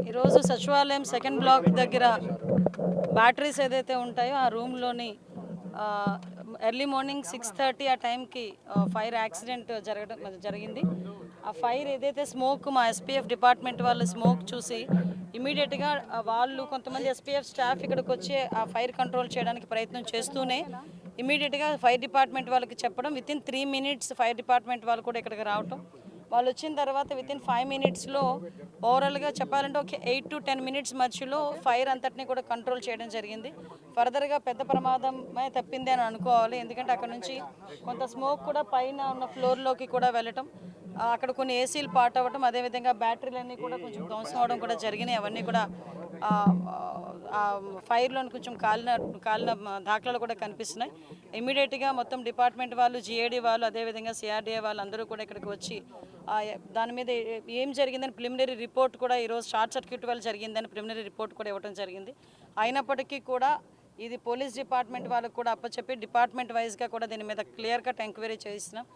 ఈరోజు సచివాలయం second black దగ్గర బ్యాటరీస్ ఏదైతే ఉంటాయో ఆ రూమ్లోని ఎర్లీ మార్నింగ్ 6:30 ఆ టైంకి ఫైర్ యాక్సిడెంట్ జరిగింది. ఆ ఫైర్ ఏదైతే స్మోక్ మా ఎస్పీఎఫ్ డిపార్ట్మెంట్ వాళ్ళు స్మోక్ చూసి ఇమీడియట్గా వాళ్ళు కొంతమంది ఎస్పీఎఫ్ స్టాఫ్ ఇక్కడికి వచ్చి ఆ ఫైర్ కంట్రోల్ చేయడానికి ప్రయత్నం చేస్తూనే ఇమీడియట్గా ఫైర్ డిపార్ట్మెంట్ వాళ్ళకి చెప్పడం వితిన్ 3 minutes ఫైర్ డిపార్ట్మెంట్ వాళ్ళు కూడా ఇక్కడికి రావటం. వాళ్ళు వచ్చిన తర్వాత వితిన్ 5 minutesలో ఓవరాల్గా చెప్పాలంటే ఒక 8 to 10 minutes మధ్యలో ఫైర్ అంతటిని కూడా కంట్రోల్ చేయడం జరిగింది. ఫర్దర్గా పెద్ద ప్రమాదమే తప్పింది అని అనుకోవాలి. ఎందుకంటే అక్కడ నుంచి కొంత స్మోక్ కూడా పైన ఉన్న ఫ్లోర్లోకి కూడా వెళ్ళటం, అక్కడ కొన్ని ఏసీలు పాట్ అవ్వటం, అదేవిధంగా బ్యాటరీలన్నీ కూడా కొంచెం ధ్వంసం అవడం కూడా జరిగినాయి. అవన్నీ కూడా ఫైర్లో కొంచెం కాలిన దాఖలాలు కూడా కనిపిస్తున్నాయి. ఇమీడియట్గా మొత్తం డిపార్ట్మెంట్ వాళ్ళు, జిఏడి వాళ్ళు, అదేవిధంగా సిఆర్డీఏ వాళ్ళు అందరూ కూడా ఇక్కడికి వచ్చి దాని మీద ఏం జరిగిందని ప్రిలిమినరీ రిపోర్ట్ కూడా ఈరోజు షార్ట్ సర్క్యూట్ వల్ల జరిగిందని ప్రిలిమినరీ రిపోర్ట్ కూడా ఇవ్వడం జరిగింది. అయినప్పటికీ కూడా ఇది పోలీస్ డిపార్ట్మెంట్ వాళ్ళకు కూడా అప్పచెప్పి డిపార్ట్మెంట్ వైజ్గా కూడా దీని మీద క్లియర్ కట్ ఎంక్వైరీ చేయిస్తున్నాం.